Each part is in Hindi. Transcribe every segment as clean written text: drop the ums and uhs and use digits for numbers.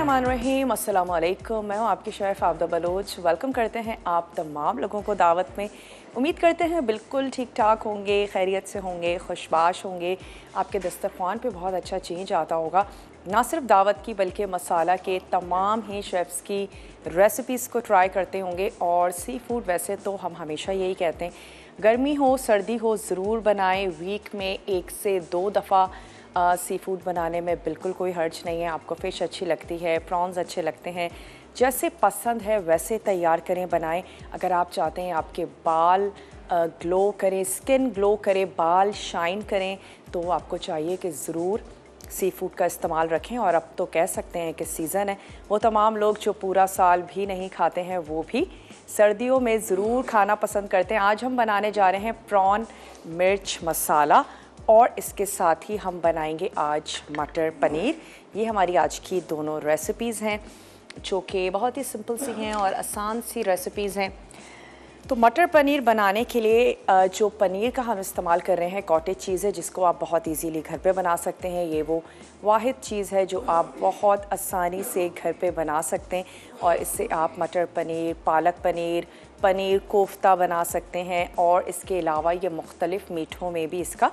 बिस्मिल्लाहिर्रहमानिर्रहीम, अस्सलाम वालेकुम। मैं हूँ आपकी शेफ़ आबदा बलोच। वेलकम करते हैं आप तमाम लोगों को दावत में। उम्मीद करते हैं बिल्कुल ठीक ठाक होंगे, खैरियत से होंगे, खुशबाश होंगे। आपके दस्तरखान पे बहुत अच्छा चेंज आता होगा। ना सिर्फ दावत की बल्कि मसाला के तमाम ही शेफ़्स की रेसिपीज़ को ट्राई करते होंगे। और सी फूड वैसे तो हम हमेशा यही कहते हैं, गर्मी हो सर्दी हो ज़रूर बनाएं। वीक में 1 से 2 दफ़ा सी फूड बनाने में बिल्कुल कोई हर्ज नहीं है। आपको फ़िश अच्छी लगती है, प्रॉन्स अच्छे लगते हैं, जैसे पसंद है वैसे तैयार करें, बनाएं। अगर आप चाहते हैं आपके बाल ग्लो करें, स्किन ग्लो करे, बाल शाइन करें, तो आपको चाहिए कि ज़रूर सी फूड का इस्तेमाल रखें। और अब तो कह सकते हैं कि सीज़न है, वो तमाम लोग जो पूरा साल भी नहीं खाते हैं वो भी सर्दियों में ज़रूर खाना पसंद करते हैं। आज हम बनाने जा रहे हैं प्रॉन मिर्च मसाला, और इसके साथ ही हम बनाएंगे आज मटर पनीर। ये हमारी आज की दोनों रेसिपीज़ हैं जो कि बहुत ही सिंपल सी हैं और आसान सी रेसिपीज़ हैं। तो मटर पनीर बनाने के लिए जो पनीर का हम इस्तेमाल कर रहे हैं कॉटेज चीज़ है, जिसको आप बहुत इजीली घर पे बना सकते हैं। ये वो वाहिद चीज़ है जो आप बहुत आसानी से घर पे बना सकते हैं, और इससे आप मटर पनीर, पालक पनीर, पनीर कोफ्ता बना सकते हैं। और इसके अलावा ये मुख्तलिफ़ मीठों में भी इसका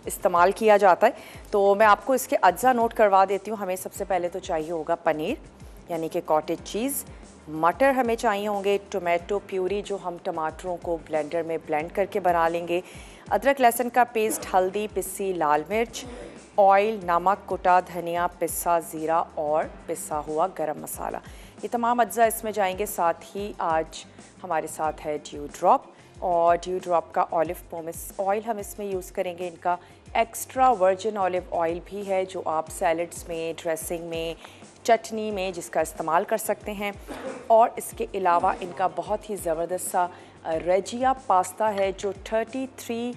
इस्तेमाल किया जाता है। तो मैं आपको इसके अज्जा नोट करवा देती हूँ। हमें सबसे पहले तो चाहिए होगा पनीर यानी कि कॉटेज चीज़, मटर हमें चाहिए होंगे, टोमेटो प्यूरी जो हम टमाटरों को ब्लेंडर में ब्लेंड करके बना लेंगे, अदरक लहसुन का पेस्ट, हल्दी, पिसी लाल मिर्च, ऑयल, नमक, कुटा धनिया, पिसा ज़ीरा और पिसा हुआ गरम मसाला। ये तमाम अज्जा इसमें जाएंगे। साथ ही आज हमारे साथ है ड्यू ड्रॉप, और ड्यू ड्रॉप का ऑलिव पोमेस ऑयल हम इसमें यूज़ करेंगे। इनका एक्स्ट्रा वर्जिन ऑलिव ऑयल भी है जो आप सैलड्स में, ड्रेसिंग में, चटनी में जिसका इस्तेमाल कर सकते हैं। और इसके अलावा इनका बहुत ही ज़बरदस्त सा रेजिया पास्ता है जो 33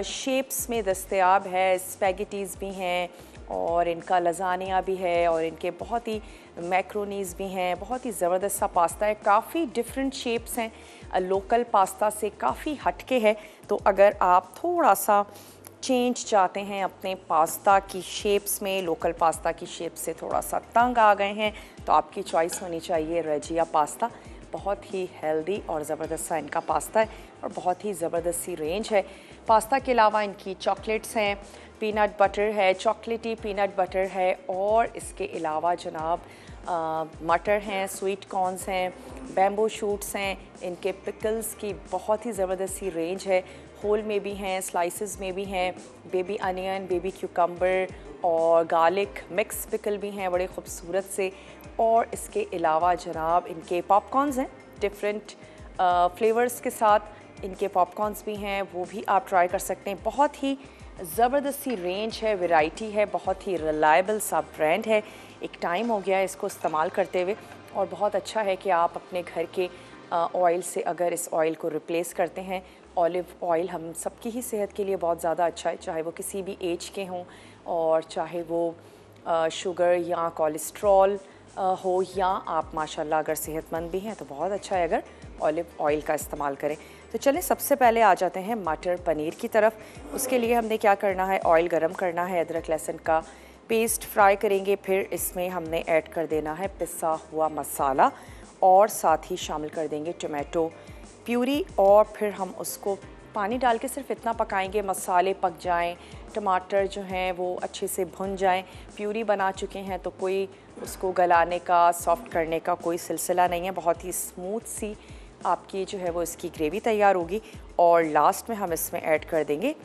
शेप्स में दस्तयाब है। स्पैगेटीज़ भी हैं और इनका लजानिया भी है, और इनके बहुत ही मैक्रोनीज़ भी हैं। बहुत ही ज़बरदस्त सा पास्ता है, काफ़ी डिफरेंट शेप्स हैं, लोकल पास्ता से काफ़ी हटके है। तो अगर आप थोड़ा सा चेंज चाहते हैं अपने पास्ता की शेप्स में, लोकल पास्ता की शेप से थोड़ा सा तंग आ गए हैं, तो आपकी चॉइस होनी चाहिए रेजिया पास्ता। बहुत ही हेल्दी और ज़बरदस्त सा इनका पास्ता है, और बहुत ही ज़बरदस्त सी रेंज है। पास्ता के अलावा इनकी चॉकलेट्स हैं, पीनट बटर है, चॉकलेटी पीनट बटर है, और इसके अलावा जनाब मटर हैं, स्वीट कॉर्न्स हैं, बैम्बू शूट्स हैं, इनके पिकल्स की बहुत ही ज़बरदस्त सी रेंज है। होल में भी हैं, स्लाइसेस में भी हैं, बेबी अनियन, बेबी क्यूकम्बर और गार्लिक मिक्स पिकल भी हैं बड़े ख़ूबसूरत से। और इसके अलावा जनाब इनके पॉपकॉर्न्स हैं, डिफरेंट फ्लेवर्स के साथ इनके पॉपकॉर्न्स भी हैं, वो भी आप ट्राई कर सकते हैं। बहुत ही ज़बरदस्त सी रेंज है, वैरायटी है, बहुत ही रिलायबल सा ब्रांड है। एक टाइम हो गया है इसको इस्तेमाल करते हुए, और बहुत अच्छा है कि आप अपने घर के ऑयल से अगर इस ऑयल को रिप्लेस करते हैं। ऑलिव ऑयल हम सबकी ही सेहत के लिए बहुत ज़्यादा अच्छा है, चाहे वो किसी भी एज के हों, और चाहे वो शुगर या कोलेस्ट्रॉल हो, या आप माशाल्लाह अगर सेहतमंद भी हैं तो बहुत अच्छा है अगर ऑलिव ऑयल का इस्तेमाल करें। तो चलें सबसे पहले आ जाते हैं मटर पनीर की तरफ। उसके लिए हमने क्या करना है, ऑयल गरम करना है, अदरक लहसुन का पेस्ट फ्राई करेंगे, फिर इसमें हमने ऐड कर देना है पिसा हुआ मसाला, और साथ ही शामिल कर देंगे टोमेटो प्यूरी, और फिर हम उसको पानी डाल के सिर्फ इतना पकाएंगे मसाले पक जाएं, टमाटर जो हैं वो अच्छे से भुन जाएं। प्यूरी बना चुके हैं तो कोई उसको गलाने का, सॉफ्ट करने का कोई सिलसिला नहीं है। बहुत ही स्मूथ सी आपकी जो है वो इसकी ग्रेवी तैयार होगी। और लास्ट में हम इसमें ऐड कर देंगे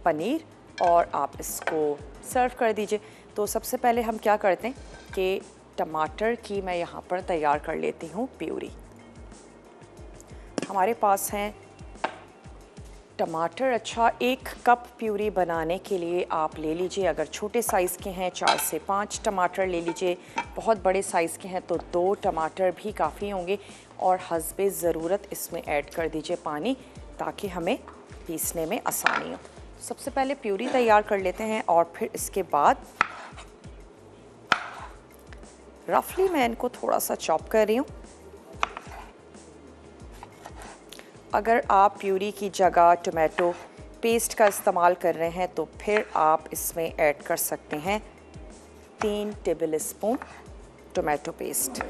पनीर, और आप इसको सर्व कर दीजिए। तो सबसे पहले हम क्या करते हैं कि टमाटर की मैं यहाँ पर तैयार कर लेती हूँ प्यूरी। हमारे पास हैं टमाटर। अच्छा, 1 कप प्यूरी बनाने के लिए आप ले लीजिए, अगर छोटे साइज़ के हैं 4 से 5 टमाटर ले लीजिए, बहुत बड़े साइज़ के हैं तो 2 टमाटर भी काफ़ी होंगे। और हस्बे ज़रूरत इसमें ऐड कर दीजिए पानी, ताकि हमें पीसने में आसानी हो। सबसे पहले प्यूरी तैयार कर लेते हैं, और फिर इसके बाद रफली मैं इनको थोड़ा सा चॉप कर रही हूँ। अगर आप प्यूरी की जगह टोमेटो पेस्ट का इस्तेमाल कर रहे हैं तो फिर आप इसमें ऐड कर सकते हैं 3 टेबल स्पून टोमेटो पेस्ट।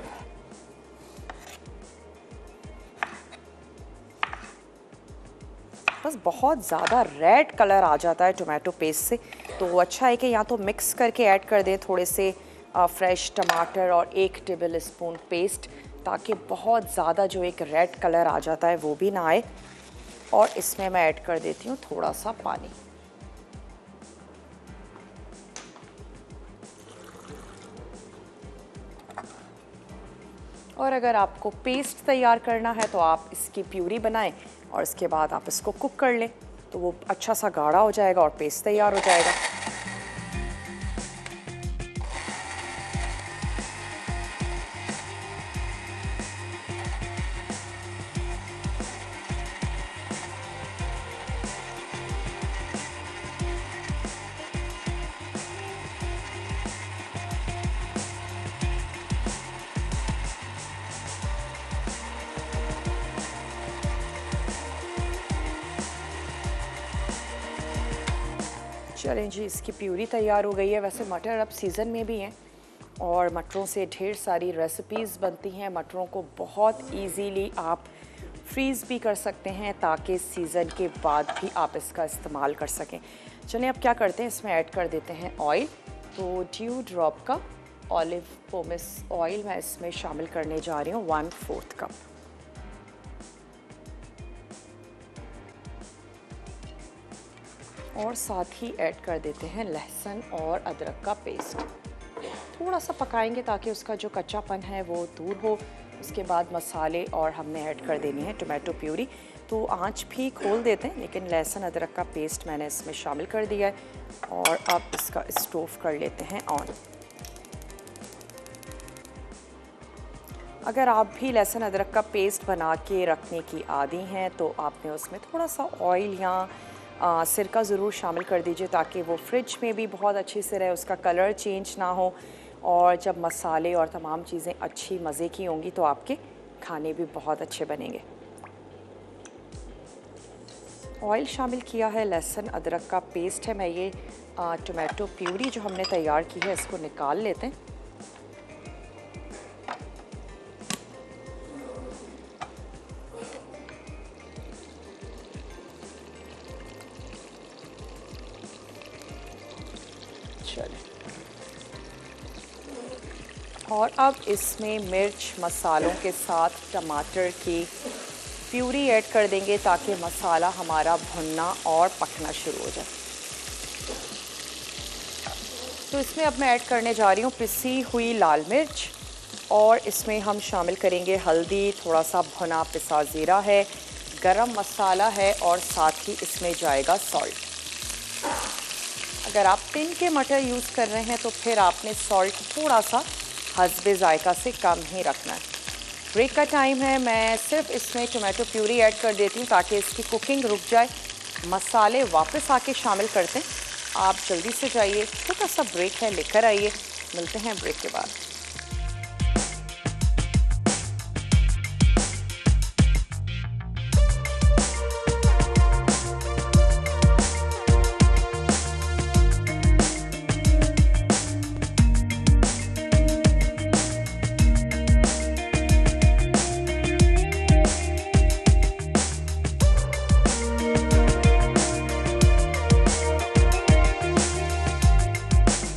बस बहुत ज़्यादा रेड कलर आ जाता है टोमेटो पेस्ट से, तो अच्छा है कि या तो मिक्स करके ऐड कर दें थोड़े से फ्रेश टमाटर और 1 टेबल स्पून पेस्ट, ताकि बहुत ज़्यादा जो एक रेड कलर आ जाता है वो भी ना आए। और इसमें मैं ऐड कर देती हूँ थोड़ा सा पानी। और अगर आपको पेस्ट तैयार करना है तो आप इसकी प्यूरी बनाएं और इसके बाद आप इसको कुक कर लें, तो वो अच्छा सा गाढ़ा हो जाएगा और पेस्ट तैयार हो जाएगा। चलें जी, इसकी प्यूरी तैयार हो गई है। वैसे मटर अब सीज़न में भी हैं और मटरों से ढेर सारी रेसिपीज़ बनती हैं। मटरों को बहुत इजीली आप फ्रीज़ भी कर सकते हैं ताकि सीज़न के बाद भी आप इसका इस्तेमाल कर सकें। चलें अब क्या करते हैं, इसमें ऐड कर देते हैं ऑयल। तो ड्यू ड्रॉप का ऑलिव पोमेस ऑयल मैं इसमें शामिल करने जा रही हूँ, 1/4 कप। और साथ ही ऐड कर देते हैं लहसुन और अदरक का पेस्ट। थोड़ा सा पकाएंगे ताकि उसका जो कच्चापन है वो दूर हो। उसके बाद मसाले और हमने ऐड कर देनी है टोमेटो प्यूरी। तो आंच भी खोल देते हैं, लेकिन लहसुन अदरक का पेस्ट मैंने इसमें शामिल कर दिया है। और अब इसका स्टोव कर लेते हैं ऑन। अगर आप भी लहसुन अदरक का पेस्ट बना के रखने की आदी हैं तो आपने उसमें थोड़ा सा ऑयल या सिरका ज़रूर शामिल कर दीजिए, ताकि वो फ्रिज में भी बहुत अच्छे से रहे, उसका कलर चेंज ना हो। और जब मसाले और तमाम चीज़ें अच्छी मज़े की होंगी तो आपके खाने भी बहुत अच्छे बनेंगे। ऑयल शामिल किया है, लहसुन अदरक का पेस्ट है। मैं ये टोमेटो प्यूरी जो हमने तैयार की है इसको निकाल लेते हैं। और अब इसमें मिर्च मसालों के साथ टमाटर की प्यूरी ऐड कर देंगे ताकि मसाला हमारा भुनना और पकना शुरू हो जाए। तो इसमें अब मैं ऐड करने जा रही हूँ पिसी हुई लाल मिर्च, और इसमें हम शामिल करेंगे हल्दी, थोड़ा सा भुना पिसा ज़ीरा है, गरम मसाला है और साथ ही इसमें जाएगा सॉल्ट। अगर आप टिन के मटर यूज़ कर रहे हैं तो फिर आपने सॉल्ट थोड़ा सा हस्बे जायका से कम ही रखना है। ब्रेक का टाइम है, मैं सिर्फ इसमें टोमेटो प्यूरी ऐड कर देती हूँ ताकि इसकी कुकिंग रुक जाए। मसाले वापस आके शामिल करते हैं। आप जल्दी से जाइए, छोटा सा ब्रेक है, लेकर आइए। मिलते हैं ब्रेक के बाद।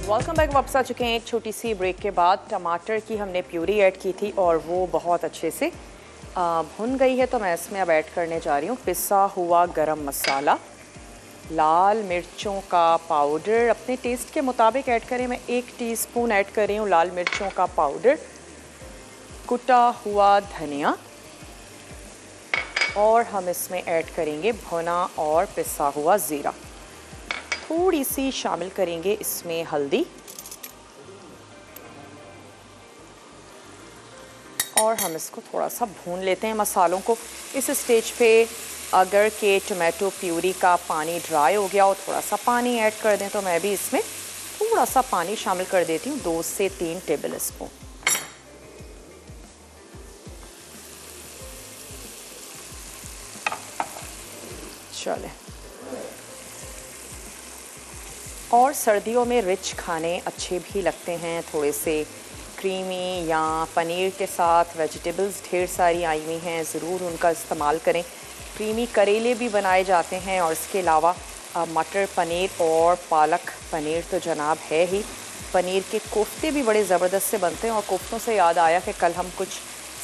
Welcome back. वापस आ चुके हैं एक छोटी सी ब्रेक के बाद। टमाटर की हमने प्यूरी ऐड की थी और वो बहुत अच्छे से भुन गई है। तो मैं इसमें अब ऐड करने जा रही हूँ पिसा हुआ गरम मसाला, लाल मिर्चों का पाउडर, अपने टेस्ट के मुताबिक ऐड करें। मैं 1 टीस्पून ऐड कर रही हूँ लाल मिर्चों का पाउडर, कुटा हुआ धनिया, और हम इसमें ऐड करेंगे भुना और पिसा हुआ ज़ीरा। थोड़ी सी शामिल करेंगे इसमें हल्दी, और हम इसको थोड़ा सा भून लेते हैं मसालों को। इस स्टेज पे अगर के टोमेटो प्यूरी का पानी ड्राई हो गया और थोड़ा सा पानी ऐड कर दें तो मैं भी इसमें थोड़ा सा पानी शामिल कर देती हूँ, 2 से 3 टेबल स्पून। चलें, और सर्दियों में रिच खाने अच्छे भी लगते हैं, थोड़े से क्रीमी या पनीर के साथ वेजिटेबल्स ढेर सारी आई हुई हैं, ज़रूर उनका इस्तेमाल करें। क्रीमी करेले भी बनाए जाते हैं और इसके अलावा मटर पनीर और पालक पनीर तो जनाब है ही। पनीर के कोफ्ते भी बड़े ज़बरदस्त से बनते हैं और कोफ्तों से याद आया कि कल हम कुछ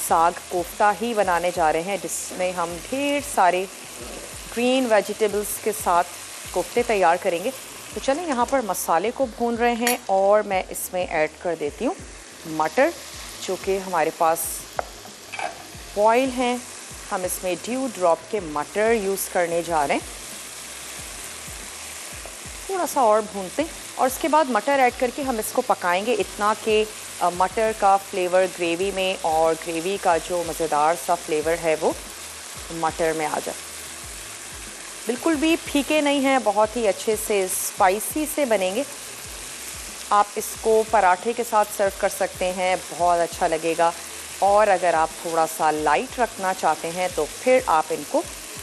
साग कोफ्ता ही बनाने जा रहे हैं, जिसमें हम ढेर सारे ग्रीन वेजिटेबल्स के साथ कोफ्ते तैयार करेंगे। तो चलें, यहाँ पर मसाले को भून रहे हैं और मैं इसमें ऐड कर देती हूँ मटर, जो कि हमारे पास बॉयल हैं। हम इसमें ड्यू ड्रॉप के मटर यूज़ करने जा रहे हैं। थोड़ा सा और भूनते हैं और इसके बाद मटर ऐड करके हम इसको पकाएंगे इतना कि मटर का फ्लेवर ग्रेवी में और ग्रेवी का जो मज़ेदार सा फ्लेवर है वो मटर में आ जाए। बिल्कुल भी फीके नहीं हैं, बहुत ही अच्छे से स्पाइसी से बनेंगे। आप इसको पराठे के साथ सर्व कर सकते हैं, बहुत अच्छा लगेगा। और अगर आप थोड़ा सा लाइट रखना चाहते हैं तो फिर आप इनको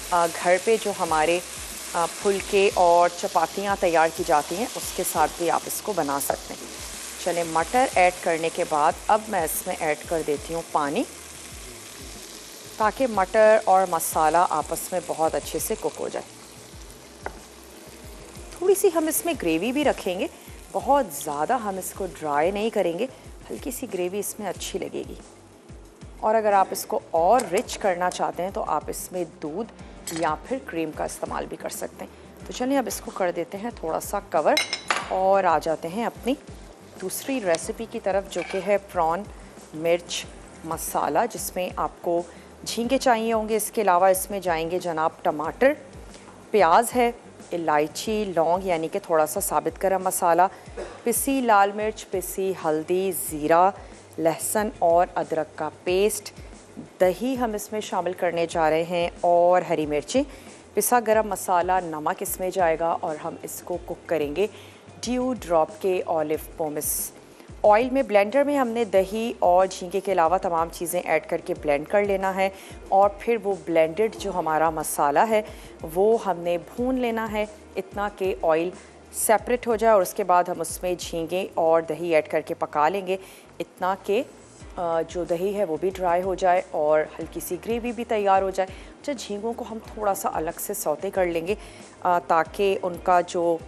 घर पे जो हमारे फुलके और चपातियाँ तैयार की जाती हैं उसके साथ भी आप इसको बना सकते हैं। चलें, मटर ऐड करने के बाद अब मैं इसमें ऐड कर देती हूँ पानी, ताकि मटर और मसाला आपस में बहुत अच्छे से कुक हो जाए। थोड़ी सी हम इसमें ग्रेवी भी रखेंगे, बहुत ज़्यादा हम इसको ड्राई नहीं करेंगे, हल्की सी ग्रेवी इसमें अच्छी लगेगी। और अगर आप इसको और रिच करना चाहते हैं तो आप इसमें दूध या फिर क्रीम का इस्तेमाल भी कर सकते हैं। तो चलिए अब इसको कर देते हैं थोड़ा सा कवर और आ जाते हैं अपनी दूसरी रेसिपी की तरफ, जो कि है प्रॉन मिर्च मसाला, जिसमें आपको झींगे चाहिए होंगे। इसके अलावा इसमें जाएंगे जनाब टमाटर, प्याज है, इलायची, लौंग यानी कि थोड़ा सा साबित गरम मसाला, पिसी लाल मिर्च, पिसी हल्दी, ज़ीरा, लहसुन और अदरक का पेस्ट, दही हम इसमें शामिल करने जा रहे हैं और हरी मिर्ची, पिसा गरम मसाला, नमक इसमें जाएगा और हम इसको कुक करेंगे ड्यू ड्रॉप के ऑलिव पोमिस ऑयल में। ब्लेंडर में हमने दही और झींगे के अलावा तमाम चीज़ें ऐड करके ब्लेंड कर लेना है और फिर वो ब्लेंडेड जो हमारा मसाला है वो हमने भून लेना है इतना कि ऑयल सेपरेट हो जाए और उसके बाद हम उसमें झींगे और दही ऐड करके पका लेंगे इतना कि जो दही है वो भी ड्राई हो जाए और हल्की सी ग्रेवी भी तैयार हो जाए। अच्छा, झींगों को हम थोड़ा सा अलग से सौते कर लेंगे ताकि उनका जो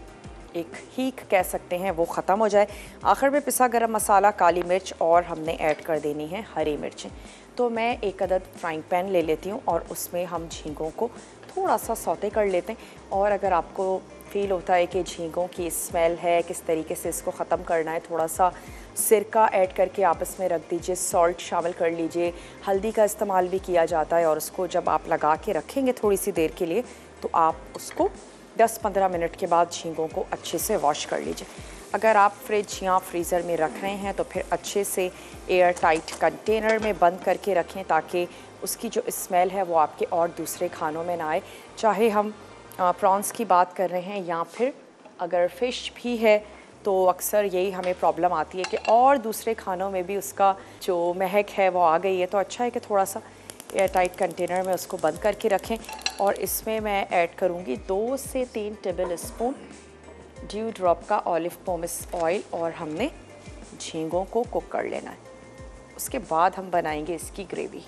एक हीक कह सकते हैं वो ख़त्म हो जाए। आखिर में पिसा गरम मसाला, काली मिर्च और हमने ऐड कर देनी है हरी मिर्चें। तो मैं एक अदद फ्राइंग पैन ले लेती हूँ और उसमें हम झींगों को थोड़ा सा सौते कर लेते हैं। और अगर आपको फ़ील होता है कि झींगों की स्मेल है, किस तरीके से इसको ख़त्म करना है, थोड़ा सा सिरका ऐड करके आप इसमें रख दीजिए, सॉल्ट शामिल कर लीजिए, हल्दी का इस्तेमाल भी किया जाता है। और उसको जब आप लगा के रखेंगे थोड़ी सी देर के लिए तो आप उसको 10-15 मिनट के बाद झींगों को अच्छे से वॉश कर लीजिए। अगर आप फ्रिज या फ्रीज़र में रख रहे हैं तो फिर अच्छे से एयर टाइट कंटेनर में बंद करके रखें ताकि उसकी जो स्मेल है वो आपके और दूसरे खानों में ना आए। चाहे हम प्रॉन्स की बात कर रहे हैं या फिर अगर फ़िश भी है तो अक्सर यही हमें प्रॉब्लम आती है कि और दूसरे खानों में भी उसका जो महक है वो आ गई है। तो अच्छा है कि थोड़ा सा एयर टाइट कंटेनर में उसको बंद करके रखें। और इसमें मैं ऐड करूँगी 2 से 3 टेबल स्पून ड्यू ड्रॉप का ऑलिव पोमिस ऑयल और हमने झींगों को कुक कर लेना है। उसके बाद हम बनाएंगे इसकी ग्रेवी।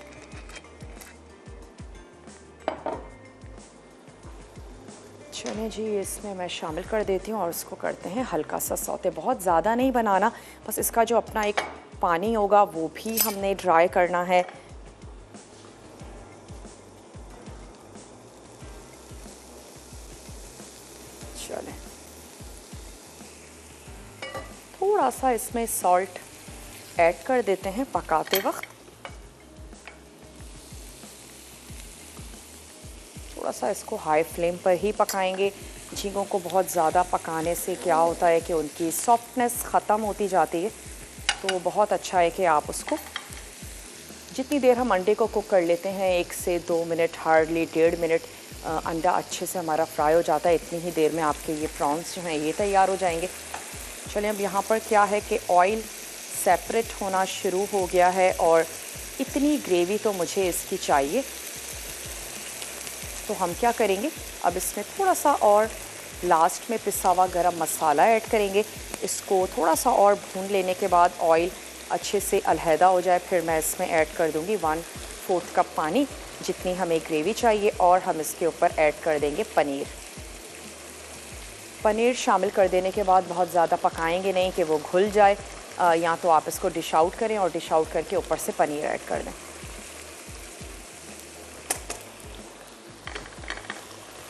चलिए जी, इसमें मैं शामिल कर देती हूँ और इसको करते हैं हल्का सा सौते। बहुत ज़्यादा नहीं बनाना, बस इसका जो अपना एक पानी होगा वो भी हमने ड्राई करना है। चलें, थोड़ा सा इसमें सॉल्ट ऐड कर देते हैं पकाते वक्त। थोड़ा सा इसको हाई फ्लेम पर ही पकाएंगे। झींगों को बहुत ज़्यादा पकाने से क्या होता है कि उनकी सॉफ्टनेस ख़त्म होती जाती है। तो बहुत अच्छा है कि आप उसको जितनी देर हम अंडे को कुक कर लेते हैं 1 से 2 मिनट, हार्डली 1.5 मिनट, अंडा अच्छे से हमारा फ्राई हो जाता है। इतनी ही देर में आपके ये प्रॉन्स जो हैं ये तैयार हो जाएंगे। चलिए, अब यहाँ पर क्या है कि ऑयल सेपरेट होना शुरू हो गया है और इतनी ग्रेवी तो मुझे इसकी चाहिए। तो हम क्या करेंगे, अब इसमें थोड़ा सा और लास्ट में पिसा हुआ गरम मसाला ऐड करेंगे। इसको थोड़ा सा और भून लेने के बाद ऑयल अच्छे से अलहदा हो जाए, फिर मैं इसमें ऐड कर दूँगी 1/4 कप पानी, जितनी हमें ग्रेवी चाहिए, और हम इसके ऊपर ऐड कर देंगे पनीर। पनीर शामिल कर देने के बाद बहुत ज़्यादा पकाएंगे नहीं कि वो घुल जाए, या तो आप इसको डिश आउट करें और डिश आउट करके ऊपर से पनीर ऐड कर दें।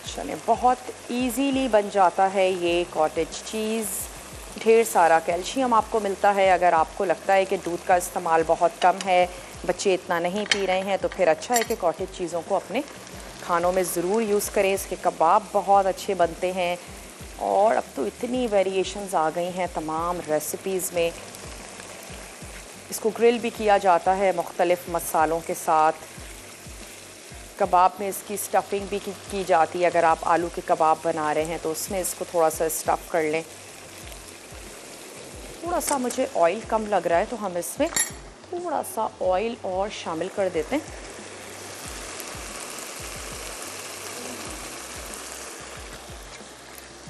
चलें, बहुत इजीली बन जाता है ये कॉटेज चीज़। ढेर सारा कैल्शियम आपको मिलता है। अगर आपको लगता है कि दूध का इस्तेमाल बहुत कम है, बच्चे इतना नहीं पी रहे हैं, तो फिर अच्छा है कि कॉटेज चीज़ों को अपने खानों में ज़रूर यूज़ करें। इसके कबाब बहुत अच्छे बनते हैं, और अब तो इतनी वेरिएशंस आ गई हैं तमाम रेसिपीज़ में। इसको ग्रिल भी किया जाता है मुख्तलिफ़ मसालों के साथ। कबाब में इसकी स्टफ़िंग भी की जाती है। अगर आप आलू के कबाब बना रहे हैं तो उसमें इसको थोड़ा सा स्टफ़ कर लें। थोड़ा सा मुझे ऑयल कम लग रहा है, तो हम इसमें थोड़ा सा ऑयल और शामिल कर देते हैं।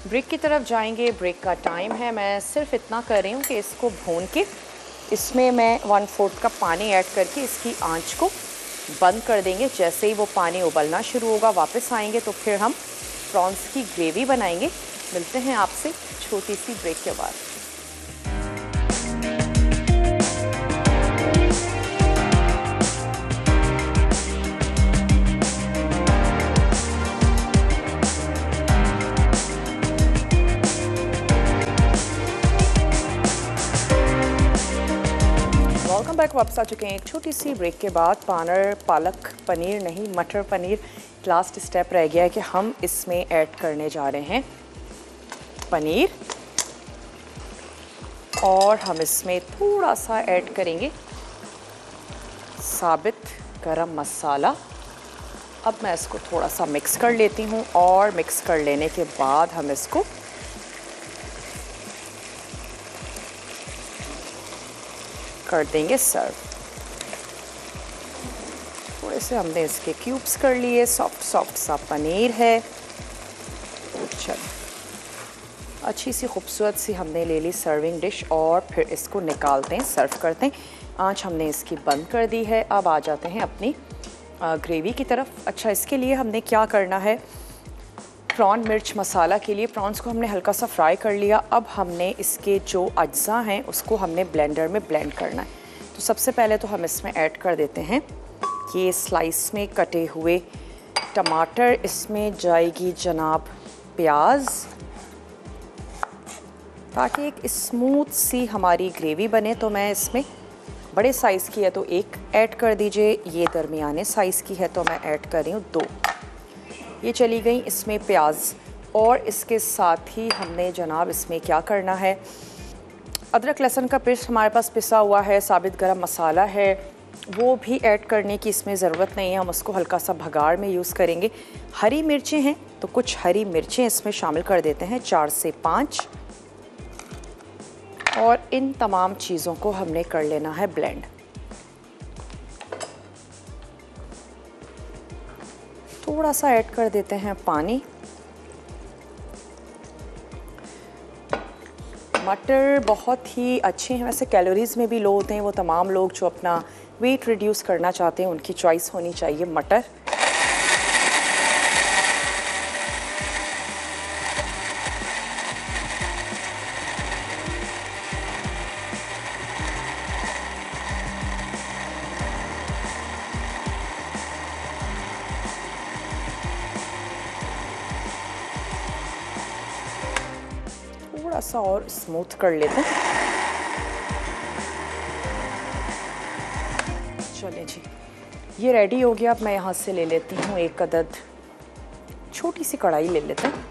ब्रेक की तरफ जाएंगे, ब्रेक का टाइम है। मैं सिर्फ इतना कर रही हूँ कि इसको भून के इसमें मैं 1/4 कप पानी ऐड करके इसकी आंच को बंद कर देंगे। जैसे ही वो पानी उबलना शुरू होगा, वापस आएंगे तो फिर हम प्रॉन्स की ग्रेवी बनाएंगे। मिलते हैं आपसे छोटी सी ब्रेक के बाद। Welcome back. वापस आ चुके हैं एक छोटी सी ब्रेक के बाद। पालक पनीर नहीं, मटर पनीर लास्ट स्टेप रह गया है कि हम इसमें ऐड करने जा रहे हैं पनीर, और हम इसमें थोड़ा सा ऐड करेंगे साबित गरम मसाला। अब मैं इसको थोड़ा सा मिक्स कर लेती हूँ, और मिक्स कर लेने के बाद हम इसको कर देंगे सर्व। थोड़े से हमने इसके क्यूब्स कर लिए। सॉफ्ट सा पनीर है। चलो, अच्छी सी खूबसूरत सी हमने ले ली सर्विंग डिश, और फिर इसको निकालते हैं, सर्व करते हैं। आंच हमने इसकी बंद कर दी है। अब आ जाते हैं अपनी ग्रेवी की तरफ। अच्छा, इसके लिए हमने क्या करना है, प्रॉन मिर्च मसाला के लिए प्रॉन्स को हमने हल्का सा फ्राई कर लिया। अब हमने इसके जो अज्जा हैं उसको हमने ब्लेंडर में ब्लेंड करना है। तो सबसे पहले तो हम इसमें ऐड कर देते हैं ये स्लाइस में कटे हुए टमाटर। इसमें जाएगी जनाब प्याज, ताकि एक स्मूथ सी हमारी ग्रेवी बने। तो मैं इसमें बड़े साइज़ की है तो 1 ऐड कर दीजिए, ये दरमियाने साइज़ की है तो मैं ऐड कर रही हूँ 2। ये चली गई इसमें प्याज, और इसके साथ ही हमने जनाब इसमें क्या करना है, अदरक लहसुन का पेस्ट हमारे पास पिसा हुआ है, साबित गरम मसाला है, वो भी ऐड करने की इसमें ज़रूरत नहीं है। हम उसको हल्का सा भगाड़ में यूज़ करेंगे। हरी मिर्चें हैं तो कुछ हरी मिर्चें इसमें शामिल कर देते हैं, 4 से 5। और इन तमाम चीज़ों को हमने कर लेना है ब्लेंड। थोड़ा सा ऐड कर देते हैं पानी। मटर बहुत ही अच्छे हैं, वैसे कैलोरीज़ में भी लो होते हैं। वो तमाम लोग जो अपना वेट रिड्यूस करना चाहते हैं उनकी चॉइस होनी चाहिए मटर। थोड़ा सा और स्मूथ कर लेते हैं। चलें जी, ये रेडी हो गया। अब मैं यहाँ से ले लेती हूँ एक अदद छोटी सी कढ़ाई ले लेते हैं।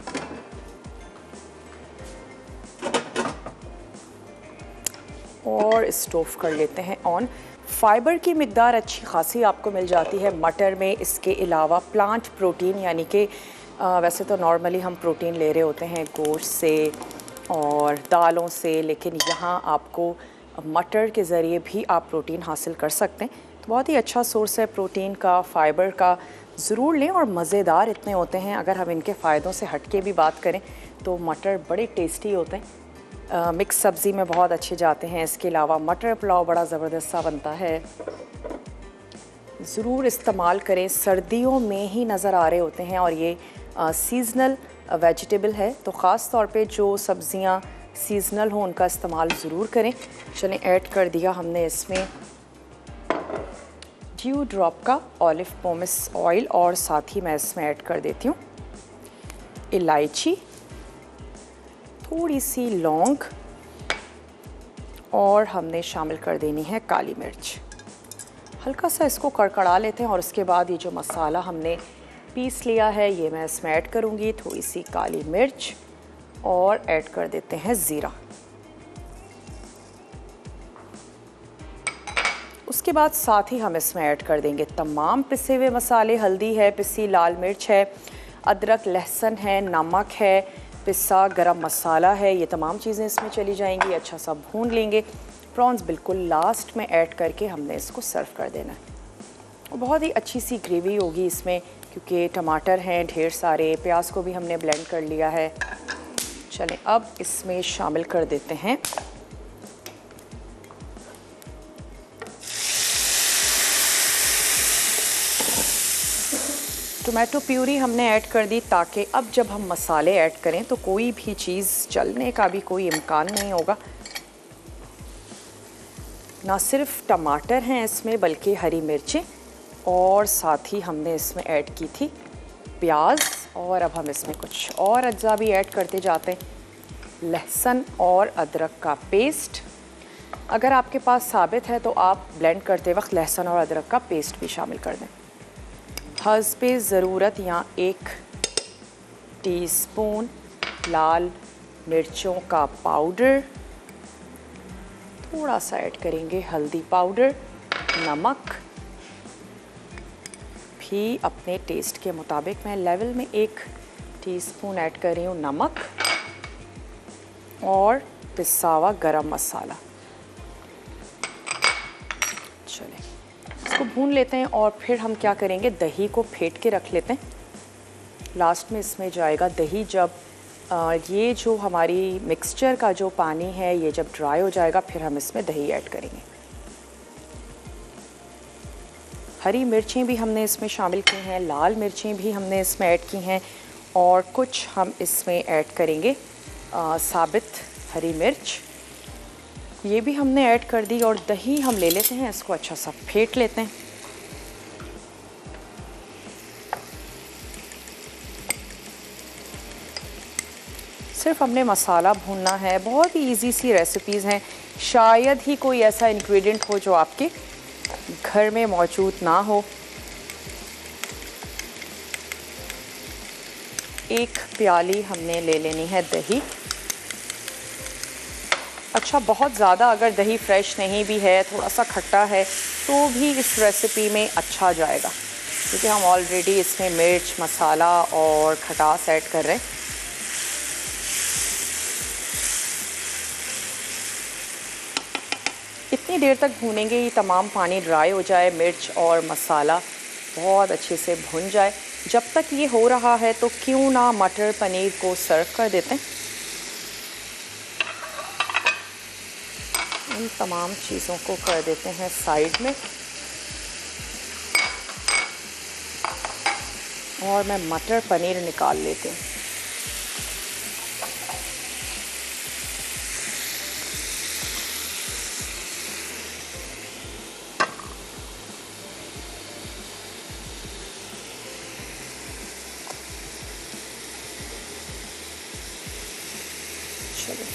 और स्टोव कर लेते हैं ऑन। फाइबर की मिकदार अच्छी खासी आपको मिल जाती है मटर में। इसके अलावा प्लांट प्रोटीन, यानी कि वैसे तो नॉर्मली हम प्रोटीन ले रहे होते हैं गोश्त से और दालों से, लेकिन यहाँ आपको मटर के ज़रिए भी आप प्रोटीन हासिल कर सकते हैं। तो बहुत ही अच्छा सोर्स है प्रोटीन का, फाइबर का। ज़रूर लें, और मज़ेदार इतने होते हैं। अगर हम इनके फ़ायदों से हट के भी बात करें तो मटर बड़े टेस्टी होते हैं। मिक्स सब्ज़ी में बहुत अच्छे जाते हैं। इसके अलावा मटर पुलाव बड़ा ज़बरदस्त सा बनता है। ज़रूर इस्तेमाल करें, सर्दियों में ही नज़र आ रहे होते हैं और ये सीज़नल वेजिटेबल है, तो ख़ास तौर पे जो सब्ज़ियाँ सीज़नल हो उनका इस्तेमाल ज़रूर करें। चलें, ऐड कर दिया हमने इसमें ड्यू ड्रॉप का ऑलिव पोमेस ऑयल और साथ ही मैं इसमें ऐड कर देती हूँ इलायची, थोड़ी सी लौंग और हमने शामिल कर देनी है काली मिर्च। हल्का सा इसको कड़कड़ा लेते हैं और उसके बाद ये जो मसाला हमने पीस लिया है ये मैं इसमें ऐड करूँगी। थोड़ी सी काली मिर्च और ऐड कर देते हैं ज़ीरा। उसके बाद साथ ही हम इसमें ऐड कर देंगे तमाम पिसे हुए मसाले। हल्दी है, पिसी लाल मिर्च है, अदरक लहसुन है, नमक है, पिसा गरम मसाला है। ये तमाम चीज़ें इसमें चली जाएंगी। अच्छा सा भून लेंगे। प्रॉन्स बिल्कुल लास्ट में ऐड करके हमने इसको सर्व कर देना है। और बहुत ही अच्छी सी ग्रेवी होगी इसमें, क्योंकि टमाटर हैं ढेर सारे, प्याज को भी हमने ब्लेंड कर लिया है। चलें, अब इसमें शामिल कर देते हैं टोमेटो प्यूरी। हमने ऐड कर दी ताकि अब जब हम मसाले ऐड करें तो कोई भी चीज़ चलने का भी कोई इम्कान नहीं होगा। ना सिर्फ टमाटर हैं इसमें बल्कि हरी मिर्चें और साथ ही हमने इसमें ऐड की थी प्याज। और अब हम इसमें कुछ और अज्जा भी ऐड करते जाते हैं। लहसुन और अदरक का पेस्ट, अगर आपके पास साबित है तो आप ब्लेंड करते वक्त लहसुन और अदरक का पेस्ट भी शामिल कर दें। हस्बे ज़रूरत यहाँ 1 टीस्पून लाल मिर्चों का पाउडर, थोड़ा सा ऐड करेंगे हल्दी पाउडर, नमक भी अपने टेस्ट के मुताबिक। मैं लेवल में 1 टीस्पून ऐड कर रही हूँ नमक और पिसा हुआ गरम मसाला। चलें, इसको भून लेते हैं और फिर हम क्या करेंगे, दही को फेंट के रख लेते हैं। लास्ट में इसमें जाएगा दही। जब ये जो हमारी मिक्सचर का जो पानी है ये जब ड्राई हो जाएगा फिर हम इसमें दही ऐड करेंगे। हरी मिर्चें भी हमने इसमें शामिल की हैं, लाल मिर्चें भी हमने इसमें ऐड की हैं और कुछ हम इसमें ऐड करेंगे साबित हरी मिर्च, ये भी हमने ऐड कर दी। और दही हम ले लेते हैं, इसको अच्छा सा फेंट लेते हैं। सिर्फ हमने मसाला भूनना है। बहुत ही इजी सी रेसिपीज़ हैं। शायद ही कोई ऐसा इंग्रेडिएंट हो जो आपके घर में मौजूद ना हो। 1 प्याली हमने ले लेनी है दही। अच्छा, बहुत ज़्यादा अगर दही फ्रेश नहीं भी है, थोड़ा सा खट्टा है तो भी इस रेसिपी में अच्छा जाएगा, क्योंकि हम ऑलरेडी इसमें मिर्च मसाला और खटास ऐड कर रहे हैं। इतनी देर तक भूनेंगे ये तमाम पानी ड्राई हो जाए, मिर्च और मसाला बहुत अच्छे से भुन जाए। जब तक ये हो रहा है तो क्यों ना मटर पनीर को सर्व कर देते हैं। इन तमाम चीज़ों को कर देते हैं साइड में और मैं मटर पनीर निकाल लेती हूँ।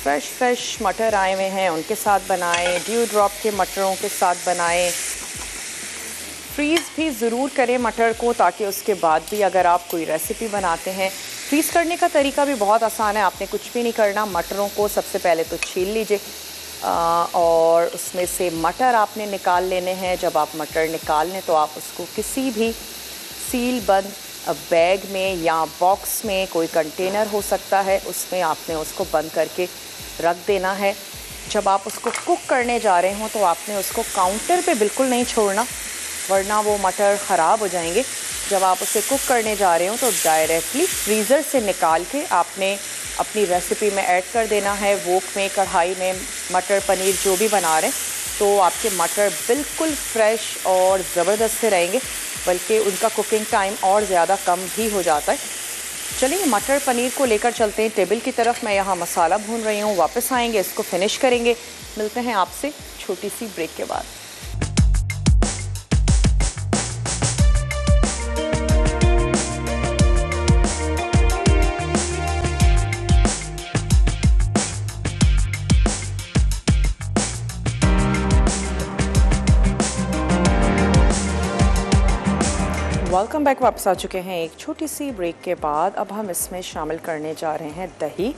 फ्रेश मटर आए हुए हैं, उनके साथ बनाएं। ड्यू ड्रॉप के मटरों के साथ बनाएं। फ्रीज़ भी ज़रूर करें मटर को, ताकि उसके बाद भी अगर आप कोई रेसिपी बनाते हैं। फ्रीज़ करने का तरीका भी बहुत आसान है। आपने कुछ भी नहीं करना। मटरों को सबसे पहले तो छील लीजिए और उसमें से मटर आपने निकाल लेने हैं। जब आप मटर निकाल लें तो आप उसको किसी भी सील बंद बैग में या बॉक्स में, कोई कंटेनर हो सकता है, उसमें आपने उसको बंद करके रख देना है। जब आप उसको कुक करने जा रहे हो तो आपने उसको काउंटर पे बिल्कुल नहीं छोड़ना, वरना वो मटर ख़राब हो जाएंगे। जब आप उसे कुक करने जा रहे हो तो डायरेक्टली फ्रीज़र से निकाल के आपने अपनी रेसिपी में ऐड कर देना है। वोक में, कढ़ाई में मटर पनीर जो भी बना रहे हैं, तो आपके मटर बिल्कुल फ्रेश और ज़बरदस्त से रहेंगे, बल्कि उनका कुकिंग टाइम और ज़्यादा कम भी हो जाता है। चलिए मटर पनीर को लेकर चलते हैं टेबल की तरफ। मैं यहाँ मसाला भून रही हूँ, वापस आएंगे, इसको फिनिश करेंगे। मिलते हैं आपसे छोटी सी ब्रेक के बाद। Welcome back. वापस आ चुके हैं एक छोटी सी ब्रेक के बाद। अब हम इसमें शामिल करने जा रहे हैं दही।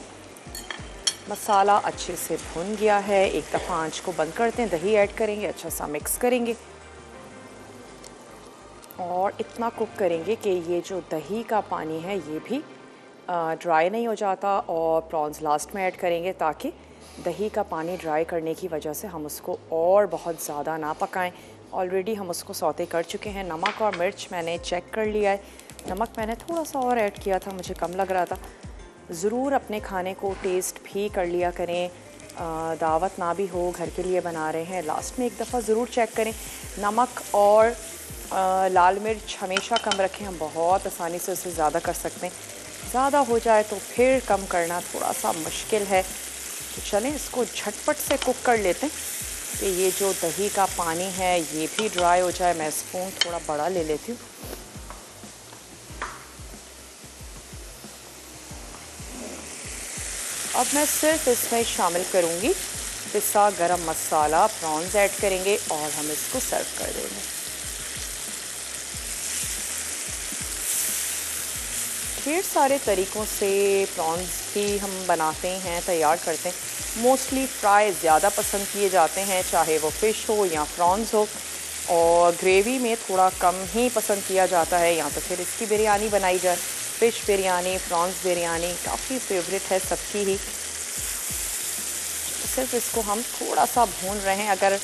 मसाला अच्छे से भुन गया है, एक दफ़ा आंच को बंद करते हैं, दही ऐड करेंगे, अच्छा सा मिक्स करेंगे और इतना कुक करेंगे कि ये जो दही का पानी है ये भी ड्राई नहीं हो जाता। और प्रॉन्स लास्ट में ऐड करेंगे ताकि दही का पानी ड्राई करने की वजह से हम उसको और बहुत ज़्यादा ना पकाएं। ऑलरेडी हम उसको सौते कर चुके हैं। नमक और मिर्च मैंने चेक कर लिया है, नमक मैंने थोड़ा सा और ऐड किया था, मुझे कम लग रहा था। ज़रूर अपने खाने को टेस्ट भी कर लिया करें, दावत ना भी हो, घर के लिए बना रहे हैं, लास्ट में एक दफ़ा ज़रूर चेक करें। नमक और लाल मिर्च हमेशा कम रखें, हम बहुत आसानी से उसे ज़्यादा कर सकते हैं। ज़्यादा हो जाए तो फिर कम करना थोड़ा सा मुश्किल है। तो चलें इसको झटपट से कुक कर लेते हैं कि ये जो दही का पानी है ये भी ड्राई हो जाए। मैं स्पून थोड़ा बड़ा ले लेती हूँ। अब मैं सिर्फ इसमें शामिल करूँगी पिसा गरम मसाला, प्रॉन्स ऐड करेंगे और हम इसको सर्व कर देंगे। ढेर सारे तरीक़ों से प्रॉन्स भी हम बनाते हैं, तैयार करते हैं। मोस्टली फ्राई ज़्यादा पसंद किए जाते हैं, चाहे वो फ़िश हो या प्रॉन्स हो, और ग्रेवी में थोड़ा कम ही पसंद किया जाता है। या तो फिर इसकी बिरयानी बनाई जाए, फ़िश बिरयानी, प्रॉन्स बिरयानी काफ़ी फेवरेट है सबकी ही। सिर्फ इसको हम थोड़ा सा भून रहे हैं। अगर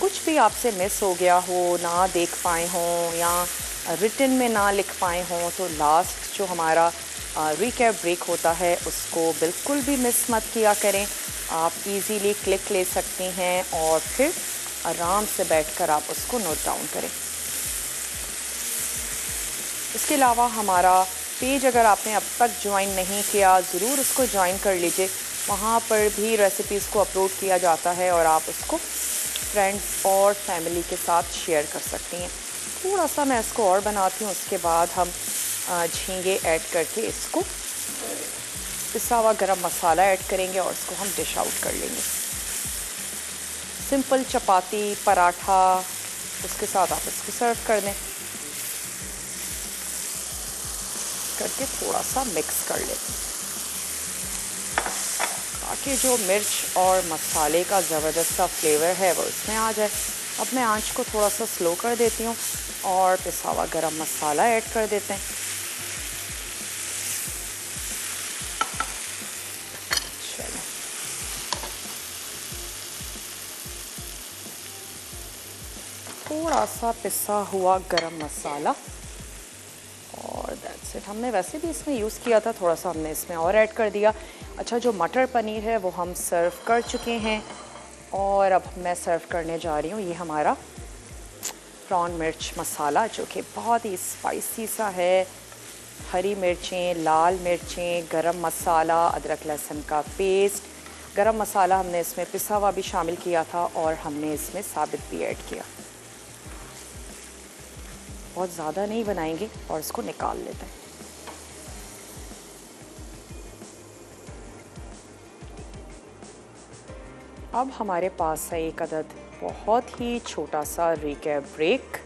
कुछ भी आपसे मिस हो गया हो, ना देख पाए हों या रिटन में ना लिख पाए हों, तो लास्ट जो हमारा रिकैप ब्रेक होता है उसको बिल्कुल भी मिस मत किया करें। आप इजीली क्लिक ले सकती हैं और फिर आराम से बैठकर आप उसको नोट डाउन करें। इसके अलावा हमारा पेज अगर आपने अब तक ज्वाइन नहीं किया, ज़रूर उसको ज्वाइन कर लीजिए। वहाँ पर भी रेसिपीज़ को अपलोड किया जाता है और आप उसको फ्रेंड्स और फैमिली के साथ शेयर कर सकती हैं। थोड़ा सा मैं इसको और बनाती हूँ, उसके बाद हम झींगे ऐड करके इसको पिसा हुआ गरम मसाला ऐड करेंगे और इसको हम डिश आउट कर लेंगे। सिंपल चपाती, पराठा, उसके साथ आप इसको सर्व कर दें। करके थोड़ा सा मिक्स कर लें ताकि जो मिर्च और मसाले का ज़बरदस्त सा फ्लेवर है वो इसमें आ जाए। अब मैं आंच को थोड़ा सा स्लो कर देती हूँ और पिसा हुआ गरम मसाला ऐड कर देते हैं। चलो थोड़ा सा पिसा हुआ गरम मसाला और दैट्स इट। हमने वैसे भी इसमें यूज़ किया था, थोड़ा सा हमने इसमें और ऐड कर दिया। अच्छा, जो मटर पनीर है वो हम सर्व कर चुके हैं और अब मैं सर्व करने जा रही हूँ ये हमारा प्रॉन मिर्च मसाला, जो कि बहुत ही स्पाइसी सा है। हरी मिर्चें, लाल मिर्चें, गरम मसाला, अदरक लहसुन का पेस्ट, गरम मसाला हमने इसमें पिसा हुआ भी शामिल किया था और हमने इसमें साबित भी ऐड किया। बहुत ज़्यादा नहीं बनाएंगे और इसको निकाल लेते हैं। अब हमारे पास है एक अदद बहुत ही छोटा सा रिकैप ब्रेक,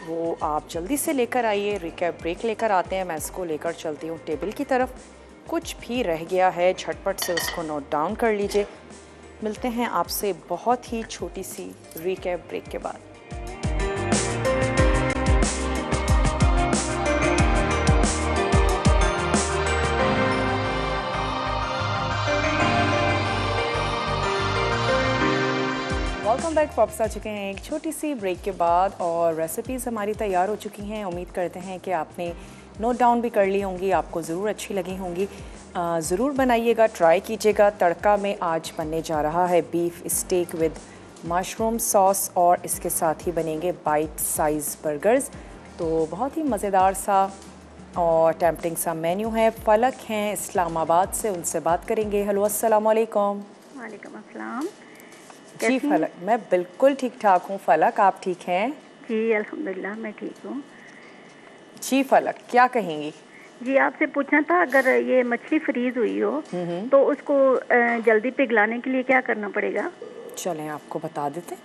वो आप जल्दी से लेकर आइए। रिकैप ब्रेक लेकर आते हैं, मैं इसको लेकर चलती हूँ टेबल की तरफ। कुछ भी रह गया है झटपट से उसको नोट डाउन कर लीजिए। मिलते हैं आपसे बहुत ही छोटी सी रिकैप ब्रेक के बाद। Welcome back. वापस आ चुके हैं एक छोटी सी ब्रेक के बाद और रेसिपीज़ हमारी तैयार हो चुकी हैं। उम्मीद करते हैं कि आपने नोट डाउन भी कर ली होंगी, आपको ज़रूर अच्छी लगी होंगी। ज़रूर बनाइएगा, ट्राई कीजिएगा। तड़का में आज बनने जा रहा है beef steak with mushroom sauce और इसके साथ ही बनेंगे बाइट साइज़ बर्गर्स। तो बहुत ही मज़ेदार सा और टेम्पटिंग सा मेन्यू है। फ़लक हैं इस्लामाबाद से, उनसे बात करेंगे। हेलो, अस्सलाम वालेकुम। वालेकुम अस्सलाम। जी फ़लक, मैं बिल्कुल ठीक ठाक हूँ। फ़लक, आप ठीक हैं? जी अल्हम्दुलिल्लाह मैं ठीक हूँ। जी फ़लक, क्या कहेंगी? जी आपसे पूछना था, अगर ये मछली फ्रीज़ हुई हो तो उसको जल्दी पिघलाने के लिए क्या करना पड़ेगा? चलें आपको बता देते हैं।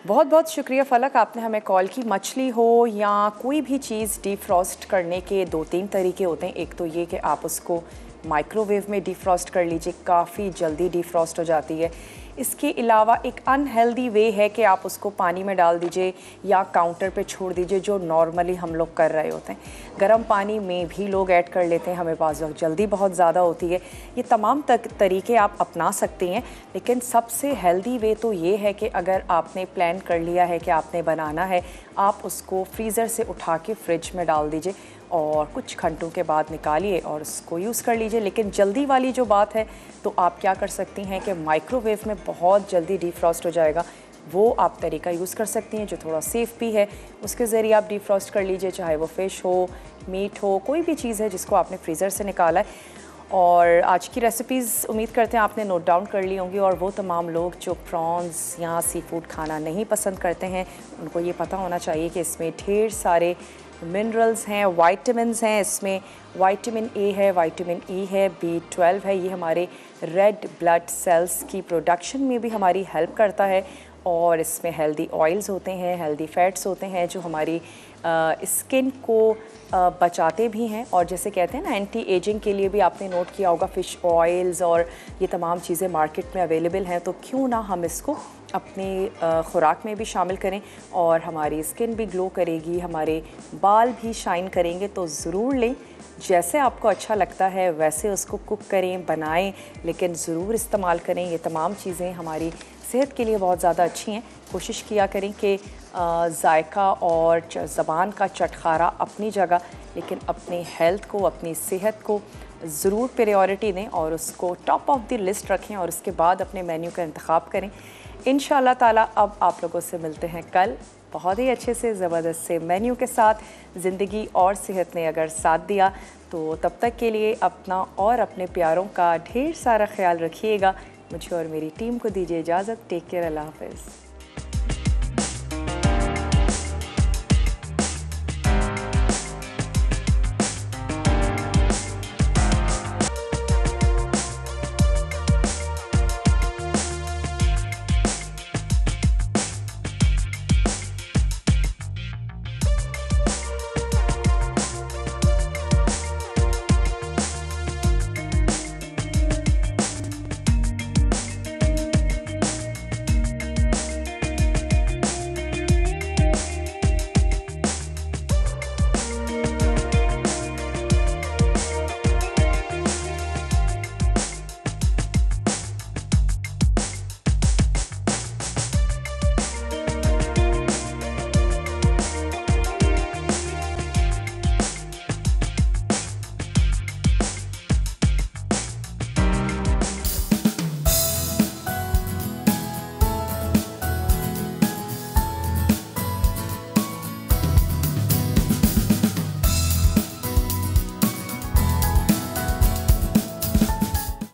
बहुत बहुत शुक्रिया फ़लक, आपने हमें कॉल की। मछली हो या कोई भी चीज़ डीफ्रॉस्ट करने के 2-3 तरीके होते हैं। एक तो ये कि आप उसको माइक्रोवेव में डीफ्रॉस्ट कर लीजिए, काफ़ी जल्दी डीफ्रॉस्ट हो जाती है। इसके अलावा एक अनहेल्दी वे है कि आप उसको पानी में डाल दीजिए या काउंटर पे छोड़ दीजिए, जो नॉर्मली हम लोग कर रहे होते हैं। गर्म पानी में भी लोग ऐड कर लेते हैं, हमें पास वक्त जल्दी बहुत ज़्यादा होती है। ये तमाम तरीके आप अपना सकते हैं, लेकिन सबसे हेल्दी वे तो ये है कि अगर आपने प्लान कर लिया है कि आपने बनाना है, आप उसको फ्रीज़र से उठा के फ्रिज में डाल दीजिए और कुछ घंटों के बाद निकालिए और उसको यूज़ कर लीजिए। लेकिन जल्दी वाली जो बात है, तो आप क्या कर सकती हैं कि माइक्रोवेव में बहुत जल्दी डीफ्रॉस्ट हो जाएगा, वो आप तरीका यूज़ कर सकती हैं जो थोड़ा सेफ़ भी है। उसके ज़रिए आप डीफ्रॉस्ट कर लीजिए, चाहे वो फ़िश हो, मीट हो, कोई भी चीज़ है जिसको आपने फ्रीज़र से निकाला है। और आज की रेसिपीज़ उम्मीद करते हैं आपने नोट डाउन कर ली होंगी। और वो तमाम लोग जो प्रॉन्स या सी फूड खाना नहीं पसंद करते हैं, उनको ये पता होना चाहिए कि इसमें ढेर सारे मिनरल्स हैं, वाइटामिन्स हैं। इसमें विटामिन ए है, विटामिन ई है, B12 है। ये हमारे रेड ब्लड सेल्स की प्रोडक्शन में भी हमारी हेल्प करता है। और इसमें हेल्दी ऑयल्स होते हैं, हेल्दी फैट्स होते हैं जो हमारी स्किन को बचाते भी हैं। और जैसे कहते हैं ना, एंटी एजिंग के लिए भी आपने नोट किया होगा, फ़िश ऑयल्स और ये तमाम चीज़ें मार्केट में अवेलेबल हैं। तो क्यों ना हम इसको अपनी ख़ुराक में भी शामिल करें और हमारी स्किन भी ग्लो करेगी, हमारे बाल भी शाइन करेंगे। तो ज़रूर लें, जैसे आपको अच्छा लगता है वैसे उसको कुक करें, बनाएं, लेकिन ज़रूर इस्तेमाल करें। ये तमाम चीज़ें हमारी सेहत के लिए बहुत ज़्यादा अच्छी हैं। कोशिश किया करें कि जायका और ज़बान का चटखारा अपनी जगह, लेकिन अपनी हेल्थ को, अपनी सेहत को ज़रूर प्रायोरिटी दें और उसको टॉप ऑफ द लिस्ट रखें और उसके बाद अपने मेन्यू का इंतखाब करें। इंशाअल्लाह ताला अब आप लोगों से मिलते हैं कल बहुत ही अच्छे से ज़बरदस्त से मेन्यू के साथ। ज़िंदगी और सेहत ने अगर साथ दिया तो तब तक के लिए अपना और अपने प्यारों का ढेर सारा ख्याल रखिएगा। मुझे और मेरी टीम को दीजिए इजाज़त। टेक केयर, अल्लाह हाफ़िज़।